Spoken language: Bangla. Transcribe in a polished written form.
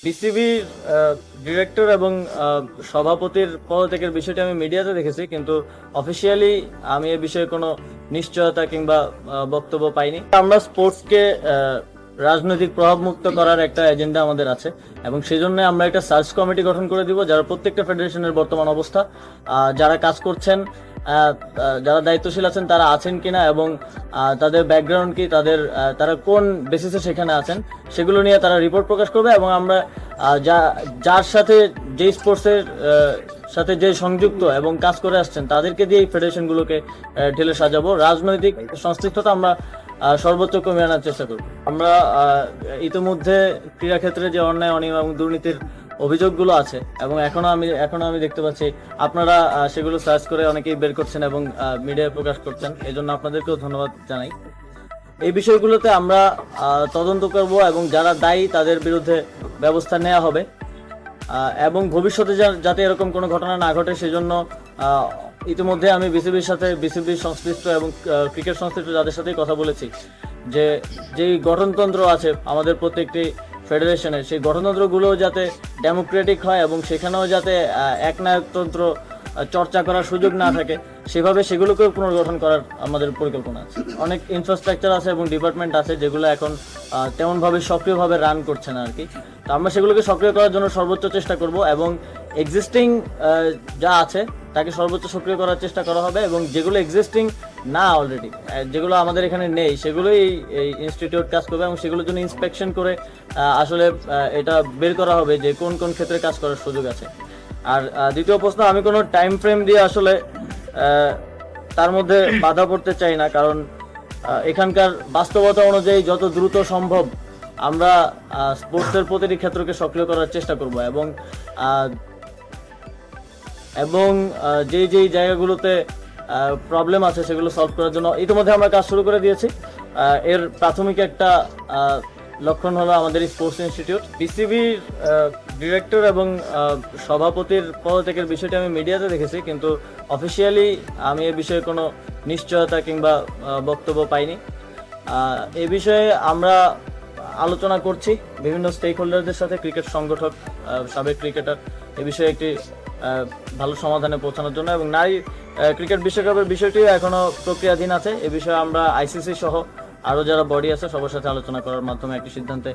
বিসিবির ডিরেক্টর এবং সভাপতির পদত্যাগের বিষয়টি আমি মিডিয়াতে দেখেছি, কিন্তু অফিসিয়ালি আমি এ বিষয়ে কোনো নিশ্চয়তা কিংবা বক্তব্য পাইনি। আমরা স্পোর্টসকে রাজনৈতিক প্রভাব মুক্ত করার একটা এজেন্ডা আমাদের আছে এবং সেই জন্য আমরা একটা সার্চ কমিটি গঠন করে দিব, যারা প্রত্যেকটা ফেডারেশনের বর্তমান অবস্থা, যারা কাজ করছেন, যারা দায়িত্বশীল আছেন তারা আছেন কিনা এবং তাদের ব্যাকগ্রাউন্ড কি, তারা কোন বেসিসে সেখানে আছেন, সেগুলো নিয়ে তারা রিপোর্ট প্রকাশ করবে এবং আমরা যার সাথে যে স্পোর্টসের সাথে যে সংযুক্ত এবং কাজ করে আসছেন তাদেরকে দিয়ে এই ফেডারেশনগুলোকে ঢেলে সাজাবো। রাজনৈতিক সংশ্লিষ্টতা আমরা সর্বোচ্চ কমিয়ে আনার চেষ্টা করব। আমরা ইতিমধ্যে ক্রীড়াক্ষেত্রে যে অন্যায়, অনিয়ম এবং দুর্নীতির অভিযোগগুলো আছে এবং এখনো আমি দেখতে পাচ্ছি আপনারা সেগুলো সার্চ করে অনেকেই বের করছেন এবং মিডিয়ায় প্রকাশ করছেন, এই জন্য আপনাদেরকেও ধন্যবাদ জানাই। এই বিষয়গুলোতে আমরা তদন্ত করব এবং যারা দায়ী তাদের বিরুদ্ধে ব্যবস্থা নেওয়া হবে এবং ভবিষ্যতে যাতে এরকম কোনো ঘটনা না ঘটে সেজন্য ইতিমধ্যে আমি বিসিবির সংশ্লিষ্ট এবং ক্রিকেট সংশ্লিষ্ট যাদের সাথেই কথা বলেছি যে যেই গঠনতন্ত্র আছে আমাদের প্রত্যেকটি ফেডারেশনের, সেই গঠনতন্ত্রগুলো যাতে ডেমোক্রেটিক হয় এবং সেখানেও যাতে একনায়কতন্ত্র চর্চা করার সুযোগ না থাকে, সেভাবে সেগুলোকেও পুনর্গঠন করার আমাদের পরিকল্পনা আছে। অনেক ইনফ্রাস্ট্রাকচার আছে এবং ডিপার্টমেন্ট আছে যেগুলো এখন তেমনভাবে সক্রিয়ভাবে রান করছে না আর কি। তো আমরা সেগুলোকে সক্রিয় করার জন্য সর্বোচ্চ চেষ্টা করব এবং এক্সিস্টিং যা আছে তাকে সর্বোচ্চ সক্রিয় করার চেষ্টা করা হবে এবং যেগুলো এক্সিস্টিং না অলরেডি, যেগুলো আমাদের এখানে নেই, সেগুলোই এই ইনস্টিটিউট কাজ করবে এবং সেগুলোর জন্য ইন্সপেকশন করে আসলে এটা বের করা হবে যে কোন কোন ক্ষেত্রে কাজ করার সুযোগ আছে। আর দ্বিতীয় প্রশ্ন, আমি কোনো টাইম ফ্রেম দিয়ে আসলে তার মধ্যে বাধা পড়তে চাই না, কারণ এখানকার বাস্তবতা অনুযায়ী যত দ্রুত সম্ভব আমরা স্পোর্টসের প্রতিটি ক্ষেত্রকে সক্রিয় করার চেষ্টা করব এবং যেই জায়গাগুলোতে প্রবলেম আছে সেগুলো সলভ করার জন্য ইতিমধ্যে আমরা কাজ শুরু করে দিয়েছি। এর প্রাথমিক একটা লক্ষণ হলো আমাদের স্পোর্টস ইনস্টিটিউট। বিসিবির ডিরেক্টর এবং সভাপতির পদত্যাগের বিষয়টি আমি মিডিয়াতে দেখেছি, কিন্তু অফিসিয়ালি আমি এ বিষয়ে কোনো নিশ্চয়তা কিংবা বক্তব্য পাইনি। এ বিষয়ে আমরা আলোচনা করছি বিভিন্ন স্টেক হোল্ডারদের সাথে, ক্রিকেট সংগঠক, সাবেক ক্রিকেটার, এ বিষয়ে একটি ভালো সমাধানে পৌঁছানোর জন্য এবং নারী ক্রিকেট বিশ্বকাপের বিষয়টিও এখনো প্রক্রিয়াধীন আছে। এ বিষয়ে আমরা আইসিসি সহ আরও যারা বডি আছে সবার সাথে আলোচনা করার মাধ্যমে একটি সিদ্ধান্তে